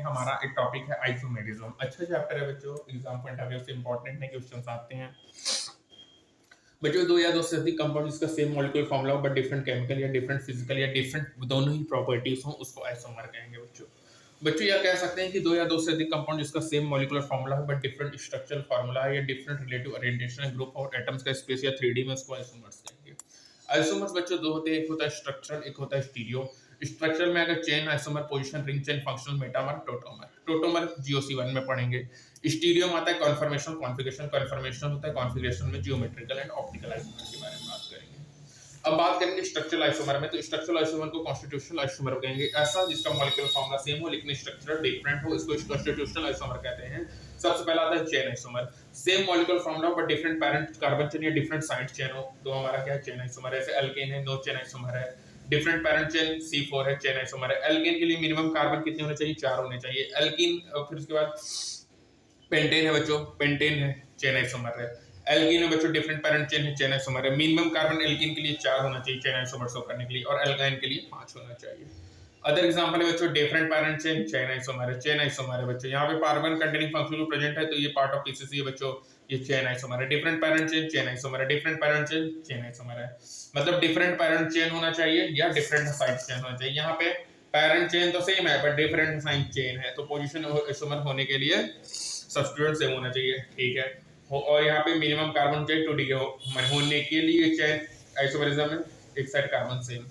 हमारा एक टॉपिक है आइसोमेरिज्म। अच्छा चैप्टर है बच्चों, एग्जाम पॉइंट ऑफ व्यू से इंपॉर्टेंट है, क्वेश्चंस आते हैं बच्चों। दो या दो से अधिक कंपाउंड जिसका सेम मॉलिक्यूलर फॉर्मूला हो बट डिफरेंट केमिकल या डिफरेंट फिजिकल या डिफरेंट दोनों ही प्रॉपर्टीज हो, उसको आइसोमर कहेंगे बच्चों या कह सकते हैं कि दो या दो से अधिक कंपाउंड जिसका सेम मॉलिक्यूलर फॉर्मूला है बट डिफरेंट स्ट्रक्चरल फॉर्मूला है या डिफरेंट रिलेटिव ओरिएंटेशन ग्रुप और एटम्स का स्पेस या 3D में, उसको आइसोमर्स कहेंगे। आइसोमर्स बच्चों दो होते हैं, एक होता है स्ट्रक्चरल, एक होता है स्टीरियो। स्ट्रक्चरल में अगर chain, isomer, position, ring chain, functional, metamer, tautomer. Tautomer GOC1 में पढ़ेंगे। स्टीरियो में आता है कॉन्फर्मेशन, कॉन्फिगरेशन। कॉन्फर्मेशन होता है कॉन्फिगरेशन में जियोमेट्रिकल एंड ऑप्टिकल आइसोमर के बारे में बात करेंगे। अब बात करेंगे स्ट्रक्चरल आइसोमर में, तो स्ट्रक्चरल आइसोमर को कॉन्स्टिट्यूशनल आइसोमर कहेंगे। ऐसा जिसका मॉलिक्यूलर फॉर्मूला सेम हो लेकिन स्ट्रक्चर डिफरेंट हो, इसको कॉन्स्टिट्यूशनल आइसोमर कहते हैं। सबसे पहला आता है chain isomer. Same molecular formula but different parent carbon chain या डिफरेंट साइड चेन हो, तो हमारा क्या है, चेन आइसोमर है। जैसे एल्केन है, नो चेन आइसोमर है। डिफरेंट पैरेंट चेन C4 है, चेन आइसोमर है। एल्केन के लिए मिनिमम कार्बन कितने होने चाहिए, 4 होने चाहिए। एल्कीन, फिर उसके बाद पेंटेन है बच्चों, पेंटेन है, चेन आइसोमर है। एल्कीन में बच्चों डिफरेंट पैरेंट चेन है, चेन आइसोमर है। मिनिमम कार्बन एल्कीन के लिए 4 होना चाहिए चेन आइसोमर शो करने के लिए, और एल्काइन के लिए 5 होना चाहिए। अदर एग्जांपल है बच्चों different parent chain, chain isomer है, चेन आइसोमर है बच्चों। यहाँ पे carbon containing function group present है तो ये पार्ट ऑफ पीसीसी है बच्चों, ये चेन आइसोमर है। Different parent chain, chain isomer है। Different parent chain, chain isomer है। मतलब डिफरेंट पैरेंट चेन होना चाहिए या डिफरेंट साइड चेन होना चाहिए। यहाँ पे पैरेंट चेन तो सेम है बट डिफरेंट साइड चेन है, तो पोजीशन आइसोमर होने के लिए सब्स्टिट्यूएंट सेम होना चाहिए, ठीक है। और यहाँ पे मिनिमम कार्बन चेन 2 डिग्री होने के लिए चेन आइसोमेरिज्म में एक साइड कार्बन सेम,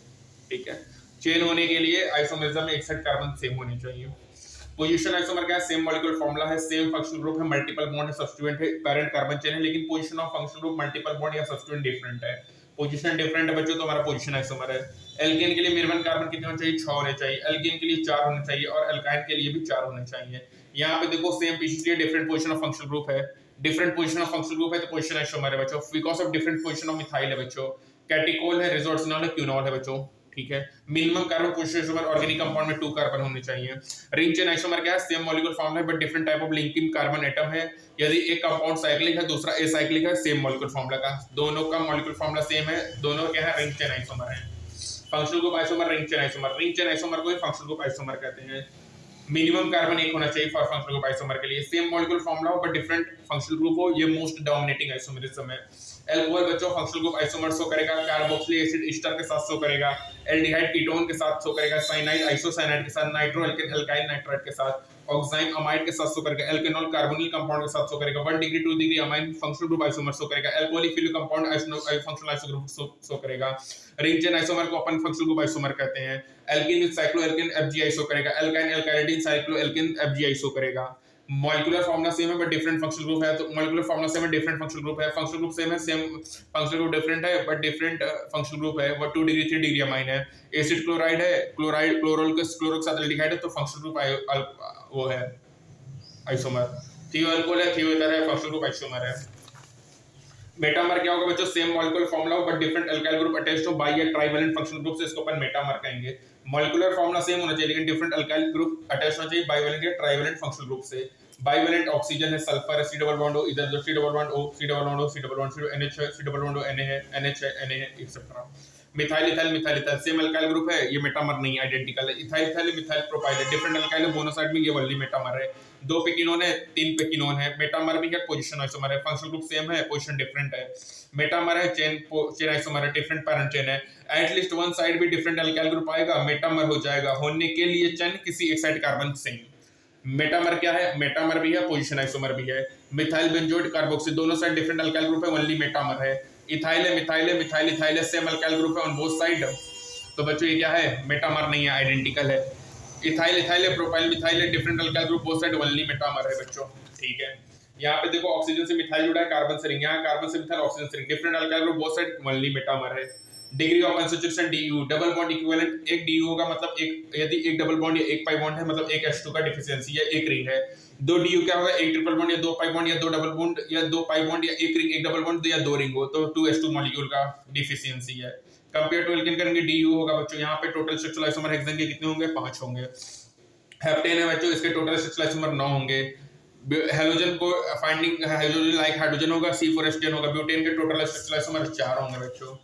ठीक है। चेन होने के लिए आइसोमेरिज्म में एक साइड कार्बन सेम होनी चाहिए। पोजीशन आइसोमर क्या है, सेम मॉलिक्यूलर फॉर्मूला है, सेम फंक्शनल ग्रुप है, मल्टीपल बॉन्ड है, सब्स्टिट्यूएंट है, पैरेंट कार्बन चेन है, लेकिन position of functional group, multiple bond या सब्स्टिट्यूएंट डिफरेंट है। पोजीशन डिफरेंट है बच्चों, तो हमारा पोजीशन आइसोमर है। एल्केन के लिए मिनिमम कार्बन कितने होने चाहिए, 6 होने चाहिए। एल्केन के लिए 4 होने चाहिए और एल्काइन के लिए भी 4 होने चाहिए। यहाँ पे देखो same PCC different position of functional group है, different position of functional group है तो पोजीशन आइसोमर है बच्चों। Because of different position of methyl है बच्चों, कैटिकोल है, रिजोर्सिनॉल है, क्यूनॉल है बच्चों, ठीक है। Minimum carbon position isomer, organic compound में 2 कार्बन होने चाहिए। रिंग चेन आइसोमर क्या है, सेम मॉलिक्यूलर फॉर्मूला है but different type of linking carbon atom है। यदि एक कंपाउंड साइक्लिक है दूसरा एसाइक्लिक है, सेम मॉलिक्यूलर फॉर्मूला का, दोनों का मॉलिक्यूलर फॉर्मूला सेम है, दोनों क्या है, रिंग चेन आइसोमर है। Functional group isomer, ring chain isomer. Ring chain isomer को ही फंक्शनल ग्रुप आइसोमर कहते हैं। मिनिमम कार्बन 1 होना चाहिए फॉर फंक्शनल ग्रुप आइसोमर के लिए। सेम मॉलिक्यूलर फॉर्मूला हो बट डिफरेंट फंक्शनल ग्रुप हो, ये मोस्ट डोमिनेटिंग आइसोमेरिज्म है। एल्कोहल बच्चों फंक्शनल ग्रुप आइसोमर शो करेगा, कार्बोक्सिलिक एसिड ईस्टर के साथ शो करेगा, एल्डिहाइड कीटोन के साथ शो करेगा, साइनाइड आइसोसाइनाइड के साथ, नाइट्रो अल्काइल नाइट्राइड के साथ, ऑक्साइड अमाइड के साथ शो करेगा, एल्केनॉल कार्बोनिल कंपाउंड के साथ शो करेगा, 1 degree 2 degree amine functional group isomer show करेगा, alcoholic philic compound functional iso group show करेगा। रिंग चेन आइसोमर को अपन फंक्शनल ग्रुप आइसोमर कहते हैं। Alkene with cycloalkane FgI show करेगा, alkyne alkylidene cycloalkane FgI show करेगा। मॉलिक्यूलर फॉर्मूला सेम है but different functional group है, तो मॉलिक्यूलर फॉर्मूला सेम है, डिफरेंट फंक्शनल ग्रुप है। फंक्शनल ग्रुप सेम है, सेम फंक्शनल ग्रुप डिफरेंट है बट डिफरेंट फंक्शनल ग्रुप है, वो 2 डिग्री 3 डिग्री अमाइन है। एसिड क्लोराइड है, क्लोराइड क्लोरोल के साथ एल्डिहाइड है, तो फंक्शनल ग्रुप वो है आइसोमर। थियो अल्कोहल है, थियो ईथर है, फंक्शनल ग्रुप आइसोमर है। मेटामर क्या होगा बच्चों, सेम मॉलिक्यूलर फॉर्मूला हो but different alkyl group attached हो बाई या ट्राइवेलेंट फंक्शनल ग्रुप से, इसको अपन मेटामर कहेंगे। मॉलिक्यूलर फॉर्मूला सेम होना चाहिए लेकिन डिफरेंट अल्काइल ग्रुप अटैच होना चाहिए बाइवेलेंट या ट्राइवेलेंट फंक्शनल ग्रुप से। बाइवेलेंट ऑक्सीजन है, सल्फर है, C डबल बॉन्ड O, इधर जो C double bond O, C double bond O, C double bond NH है, C double bond O Na है, NH है, Na है, etcetera. Methyl ethyl methyl ethyl same alkyl group है, ये metamer नहीं identical है। इथाइल इथाइल मिथाइल प्रोपाइल है, different alkyl है मोनोसाइड में, ये वनली मेटामर है। 2 पेकिनोन है, 3 पेकिनोन है, मेटामर भी है, पोजीशन आइसोमर है, फंक्शनल ग्रुप सेम है, पोजीशन डिफरेंट है। मेटामर है, चेन आइसोमर है, डिफरेंट पैरेंट चेन है। एटलीस्ट वन साइड भी डिफरेंट अल्काइल ग्रुप आएगा, मेटामर हो जाएगा। होने के लिए चेन किसी एक साइड कार्बन सेम। मेटामर क्या है, मेटामर भी है, पोजीशन आइसोमर भी है। मिथाइल बेंजोइड कार्बोक्सिल दोनों साइड डिफरेंट अल्काइल ग्रुप है, ओनली मेटामर है। इथाइल है, मिथाइल है, मिथाइल इथाइल है, सेम अल्काइल ग्रुप है ऑन बोथ साइड, तो बच्चों ये क्या है, मेटामर नहीं है, आइडेंटिकल है। इथाइल इथाइल है, प्रोपाइल मिथाइल है, different alkyl group both side, only metamer है बच्चों, ठीक है। यहाँ पे देखो ऑक्सीजन से मिथाइल जुड़ा है, कार्बन से रिंग, यहाँ कार्बन से मिथाइल, ऑक्सीजन से ring, different alkyl group both side, only metamer है। Degree of unsaturation DU, double bond equivalent, एक DU होगा मतलब एक, यदि एक डबल बॉन्ड या एक पाई बॉन्ड है मतलब एक H2 का डिफिशियंसी है, एक रिंग है। 2 DU क्या होगा, एक ट्रिपल बॉन्ड या 2 पाई बॉन्ड या 2 डबल बॉन्ड या 2 पाई बॉन्ड या एक रिंग, एक डबल बॉन्ड या 2 रिंग हो, तो 2H2 मॉलिक्यूल का डिफिशियंसी है। कंपेयर टू एल्केन करेंगे, DU होगा बच्चों, यहाँ पे टोटल स्ट्रक्चरल आइसोमर हेक्सेन के कितने होंगे, 5 होंगे। हेप्टेन है बच्चों, इसके टोटल स्ट्रक्चरल आइसोमर 9 होंगे। हेलोजन को फाइंडिंग, हेलोजन लाइक हाइड्रोजन होगा, C4H10 होगा। ब्यूटेन के टोटल स्ट्रक्चरल आइसोमर 4 होंगे बच्चों।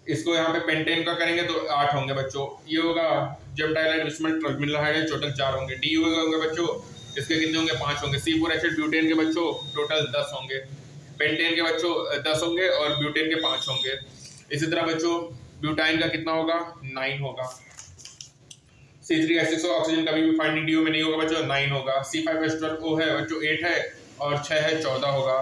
इसको यहाँ पे पेंटेन का करेंगे तो 8 होंगे बच्चों। ये होगा जब डाइलाइट विस्मल टर्मिनल हाइड्रोजन टोटल 4 होंगे। डी होंगे बच्चों, इसके कितने होंगे 5 होंगे। C4H8 ब्यूटेन के बच्चों टोटल 10 होंगे। पेंटेन के बच्चों 10 होंगे और ब्यूटेन के 5 होंगे। इसी तरह बच्चों ब्यूटाइन का कितना होगा 9 होगा। C3H6 ऑक्सीजन कभी भी फाइंडिंग DO में नहीं होगा बच्चों, 9 होगा। C5H12O है बच्चों 8 है और 6 है 14 होगा।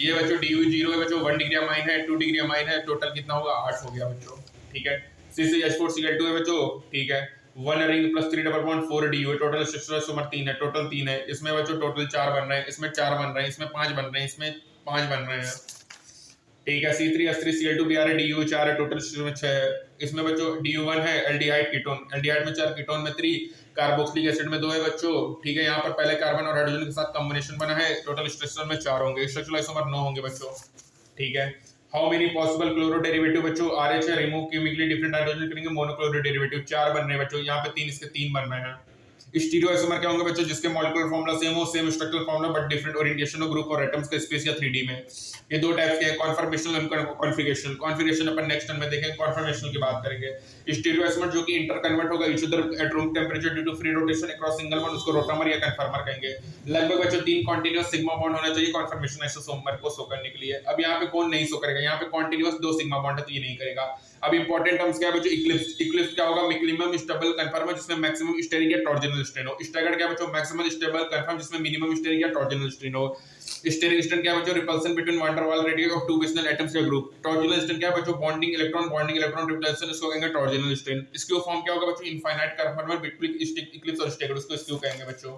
ये बच्चों DU 0 है बच्चों, 1 डिग्री अमाइन है, 2 डिग्री अमाइन है, टोटल कितना होगा 8 हो गया बच्चों। ठीक है। C6H4Cl2 है बच्चों, ठीक है, 1 ring plus 3 double bond 4 DU है, टोटल स्ट्रक्चर 3 है, टोटल 3 है। इसमें बच्चों टोटल 4 बन रहे हैं, इसमें 4 बन रहे हैं, इसमें 5 बन रहे हैं, इसमें 5 बन रहे हैं। ठीक है। C3H3Cl2 भी आ रहा है, DU 4 है, टोटल स्ट्रक्चर में 6 है। इसमें बच्चों DU1 है एल्डिहाइड कीटोन, एल्डिहाइड में 4, कीटोन में 3, कार्बोक्सिलिक एसिड में 2 है बच्चों। ठीक है। यहाँ पर पहले कार्बन और हाइड्रोजन के साथ कॉम्बिनेशन बना है, टोटल स्ट्रक्चर में 4 होंगे, स्ट्रक्चरल आइसोमर 9 होंगे बच्चों। ठीक है। How many possible chloro derivative बच्चों, RH है, रिमूव केमिकली डिफरेंट हाइड्रोजन करेंगे, मोनोक्लोरो डेरिवेटिव 4 बन रहे हैं बच्चों। यहाँ पे 3, इसके 3 बन रहे हैं। स्टीरियो आइसोमर क्या होंगे बच्चों, जिसके मॉलिक्यूलर फार्मूला सेम हो, same structural formula but different orientation of group और एटम्स का स्पेस या 3D में। ये दो टाइप्स के हैं, कॉन्फॉर्मेशनल और कॉन्फिगरेशनल। कॉन्फिगरेशन अपन नेक्स्ट टर्म में देखेंगे, कॉन्फॉर्मेशनल की बात करेंगे। स्टीरियो आइसोमर जो कि इंटर कन्वर्ट होगा each other at room temperature due to free rotation across single bond, उसको रोटामर या कन्फर्मर कहेंगे। लगभग बच्चों 3 कॉन्टिन्यूअस सिग्मा बॉन्ड होना चाहिए कॉन्फॉर्मेशन आइसोमर को शो करने के लिए। अब यहाँ पे कौन नहीं शो करेगा, यहाँ पे कॉन्टिन्यूअस 2 सिग्मा बॉन्ड है तो ये नहीं करेगा। अब इंपॉर्टेंट टर्म्स क्या है बच्चों, इक्लिप्स। इक्लिप्स क्या होगा, मिनिमम स्टेबल कन्फर्मर जिसमें मैक्सिमम स्टेरिक या टॉर्जनल स्ट्रेन हो। स्टैगर्ड क्या बच्चों, मैक्सिमम स्टेबल कन्फर्म जिसमें मिनिमम स्टेरिक या टॉर्जनल स्ट्रेन हो। स्टेरिक स्ट्रेन क्या बच्चों, रिपल्सन बिटवीन वान डर वाल रेडियस ऑफ 2 विशनल एटम्स या ग्रुप। टॉर्जनल स्ट्रेन क्या बच्चों, बॉन्डिंग इलेक्ट्रॉन रिपल्सन, इसको कहेंगे टॉर्जनल स्ट्रेन। इसके फॉर्म क्या होगा बच्चों, इनफाइनाइट कन्फर्मर बिटवीन इक्लिप्स और स्टैगर्ड, उसको स्क्यू कहेंगे बच्चों।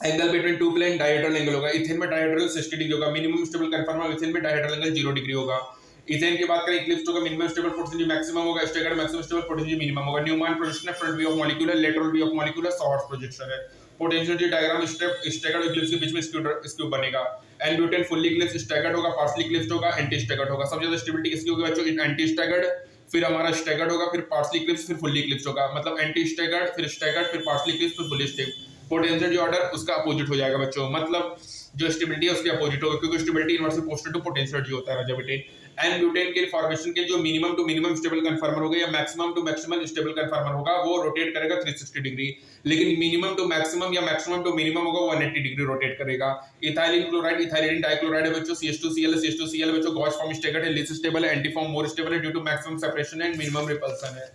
Angle between two plane dihedral angle होगा। इथेन में डायहेड्रल 60 डिग्री होगा। मिनिमम स्टेबल कन्फर्मर इथेन में डायहेड्रल एंगल 0 डिग्री होगा। इथेन की बात करें, इक्लिप्स होगा, मिनिमम स्टेबल पोटेंशियल मैक्सिमम होगा, staggered maximum stable potential minimum होगा। न्यूमैन प्रोजेक्शन है, फ्रंट व्यू ऑफ मॉलिक्यूल है, लेटरल व्यू ऑफ मॉलिक्यूल है, शॉर्ट प्रोजेक्शन है। पोटेंशियल डायग्राम स्टैगर्ड इक्लिप्स के बीच में स्क्यू बनेगा। And butane fully Eclipse staggered होगा, पार्शियली इक्लिप्स होगा, एंटी स्टैगर्ड होगा। सबसे ज्यादा स्टेबिलिटी किसकी होगी बच्चों, एंटी स्टैगर्ड, फिर हमारा स्टैगर्ड होगा, फिर पार्शियली इक्लिप्स, फिर फुल्ली इक्लिप्स होगा। मतलब एंटी स्टैगर्ड, फिर स्टैगर्ड, फिर पार्शियली इक्लिप्स, फिर फुल्ली स्टैगर्ड। पोटेंशियल जो ऑर्डर उसका अपोजिट हो जाएगा बच्चों, मतलब जो स्टेबिलिटी है उसके अपोजिट होगा, क्योंकि stability inversely proportional to potential जो होता है राजा बेटे। एंड ब्यूटेन के फॉर्मेशन के जो minimum to minimum stable conformer होगा या maximum to maximum stable conformer होगा, वो रोटेट करेगा 360 डिग्री। लेकिन मिनिमम टू मैक्सिमम या मैक्सिमम टू मिनिमम होगा 180 डिग्री रोटेट करेगा। इथाइलिन क्लोराइड, इथाइलिन डाइक्लोराइड है बच्चों, CH2Cl, CH2Cl बच्चों गॉस फॉर्म स्टेगर्ड है, लेस स्टेबल है, एंटी फॉर्म मोर स्टेबल है due to maximum separation and minimum repulsion है।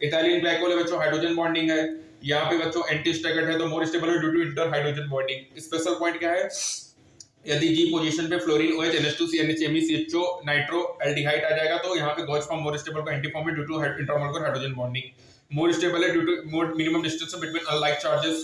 इथाइलिन ग्लाइकोल है बच्चों, हाइड्रोजन बॉन्डिंग है। यहाँ पे बच्चों एंटी स्टैगर्ड है तो मोर स्टेबल है due to inter hydrogen bonding. Special point क्या है, यदि G पोजीशन पे fluorine OH NH2 CH ME CHO nitro aldehyde आ जाएगा तो यहाँ पे गॉस फॉर्म मोर स्टेबल का एंटी फॉर्म है due to intermolecular hydrogen bonding. More stable है due to more minimum distance between unlike charges.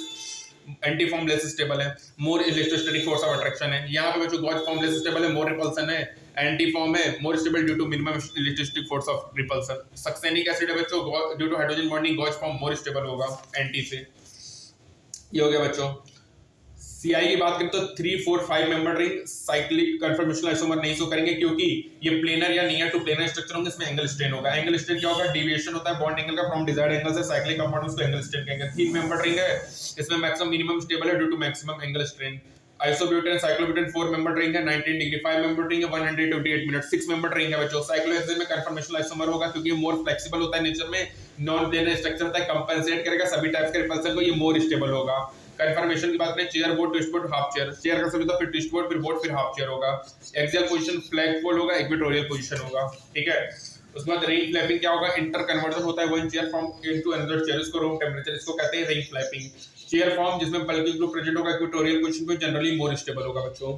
Anti form less stable है, more electrostatic force of attraction है। यहाँ पे बच्चों गॉस फॉर्म लेस स्टेबल है, more repulsion है। Anti form है, more stable due to minimum electrostatic force of repulsion. Succinic acid है बच्चों, due to hydrogen bonding gauche form more stable होगा एंटी से। ये हो गया बच्चों। CI की बात करें तो 3, 4, 5 member ring cyclic conformational isomer नहीं शो करेंगे, क्योंकि ये प्लेनर या नियर टू प्लेनर स्ट्रक्चर होंगे, इसमें एंगल स्ट्रेन होगा। एंगल स्ट्रेन क्या होगा, डेविएशन होता है बॉन्ड एंगल का फ्रॉम डिजायर्ड एंगल से। साइक्लिक कंपाउंड उसको एंगल स्ट्रेन कहेंगे। 3 मेंबर रिंग है, इसमें मैक्सिमम मिनिमम स्टेबल है due to maximum angle strain. Isobutane cyclobutane 4 member ring है, 19 डिग्री। 5 मेंबर रिंग है, 128 मिनट। 6 मेंबर रिंग है बच्चों, साइक्लोहेक्सेन में कन्फर्मेशनल आइसोमर होगा, क्योंकि ये मोर फ्लेक्सिबल होता है नेचर में, नॉन प्लेनर स्ट्रक्चर होता है, कंपेंसेट करेगा सभी टाइप्स के रिपल्सन को, ये मोर स्टेबल होगा। कन्फर्मेशन की बात करें, chair board, twist board, half chair. Chair का सभी तो फिर ट्विस्ट बोर्ड, फिर बोर्ड, फिर हाफ चेयर होगा। एक्सियल पोजीशन फ्लैग फोल्ड होगा, इक्वेटोरियल पोजीशन होगा। ठीक है। उसके बाद रिंग फ्लैपिंग क्या होगा, इंटर कन्वर्जन होता है one chair from into another chair, इसको रूम टेंपरेचर, इसको कहते हैं रिंग फ्लैपिंग। चेयर फॉर्म जिसमें बल्कि ग्रुप प्रेजेंट होगा, इक्वेटोरियल पोजीशन पे जनरली मोर स्टेबल होगा बच्चों।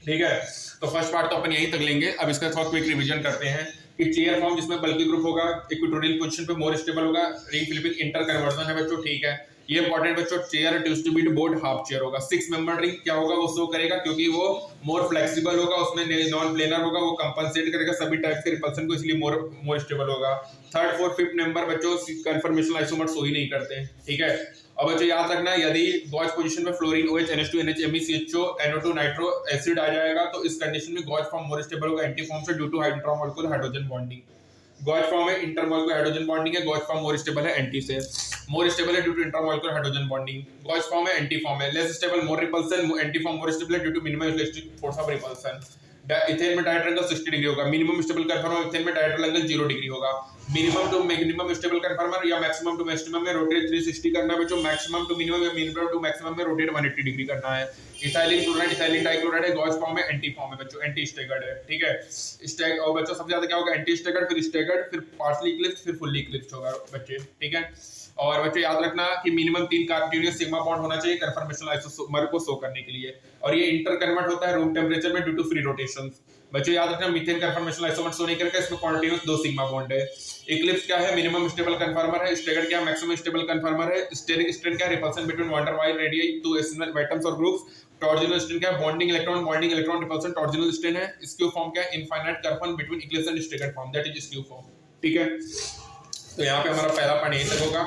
ठीक है। तो फर्स्ट पार्ट तो अपन यहीं तक लेंगे। अब इसका थोड़ा क्विक रिवीजन करते हैं कि चेयर फॉर्म जिसमें बल्कि ग्रुप होगा, इक्वेटोरियल पोजीशन पे मोर स्टेबल होगा, रिंग फ्लिपिंग इंटर कन्वर्जन है बच्चों। ठीक है। ये इंपॉर्टेंट बच्चों, chair twist boat boat half chair होगा। 6 मेंबर रिंग क्या होगा, वो शो करेगा, क्योंकि वो मोर फ्लेक्सिबल होगा, उसमें नॉन प्लेनर होगा, वो कंपनसेट करेगा सभी टाइप के रिपल्सन को, इसलिए मोर स्टेबल होगा। 3rd, 4th, 5th नंबर बच्चों कन्फर्मेशनल आइसोमर शो ही नहीं करते हैं। ठीक है। अब बच्चों याद रखना, यदि गॉस पोजीशन में fluorine OH NH2 NH ME CHO NO2 nitro acid आ जाएगा तो इस कंडीशन में गॉस फॉर्म मोर स्टेबल होगा एंटी फॉर्म से due to intramolecular hydrogen bonding. Gauche form है इंटरमोलिक्यूलर हाइड्रोजन बॉन्डिंग है, गॉस फॉर्म मोर स्टेबल है एंटी से। मोर स्टेबल है due to intermolecular hydrogen bonding. Gauche form है anti form है, less stable more repulsion, anti form more stable है due to minimum electric force of repulsion. Ethane में direct angle 60 degree होगा। Minimum stable conformer ethane में direct angle 0 degree होगा। Minimum to minimum stable conformer या maximum to maximum में rotate 360 करना है, जो मैक्सिमम टू मिनिमम या मिनिमम टू मैक्सिमम में रोटेट 180 डिग्री करना है। इथाइलिन क्लोराइड, इथाइलिन डाइक्लोराइड है, गॉस फॉर्म है, एंटी फॉर्म है बच्चों, एंटी स्टैगर्ड है, ठीक है। स्टैग और बच्चों सबसे ज्यादा क्या होगा, एंटी स्टैगर्ड, फिर स्टैगर्ड, फिर पार्शली इक्लिप्स, फिर फुल्ली इक्लिप्स होगा बच्चे, ठीक है। और बच्चों याद रखना कि मिनिमम 3 कंटीन्यूअस सिग्मा बॉन्ड होना चाहिए कन्फर्मेशनल आइसोमर को शो करने के लिए, और ये इंटर कन्वर्ट होता है रूम टेम्परेचर में ड्यू टू फ्री रोटेशंस। बच्चों याद रखना मीथेन कन्फर्मेशनल आइसोमर शो नहीं करके इसमें कॉन्टिन्यूअस 2 सिग्मा बॉन्ड है। इक्लिप्स क्या है, मिनिमम स्टेबल कन्फर्मर है। स्टैगर्ड क्या है, मैक्सिमम स्टेबल कन्फर्मर है। स्टेरिक स्ट्रेन क्या है, repulsion between van der waals radius two atoms और ग्रुप्स। टॉर्जिनल स्ट्रेन क्या है, bonding electron repulsion torsional strain है। स्क्यू फॉर्म क्या है, इनफाइनाइट कर्पन between eclipse and staggered form, that is skew form, ठीक है। तो यहाँ पे हमारा पहला पार्ट यहीं तक होगा।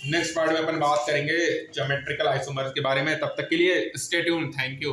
नेक्स्ट पार्ट में अपन बात करेंगे ज्योमेट्रिकल आइसोमर्स के बारे में। तब तक के लिए स्टे ट्यून्ड, थैंक यू।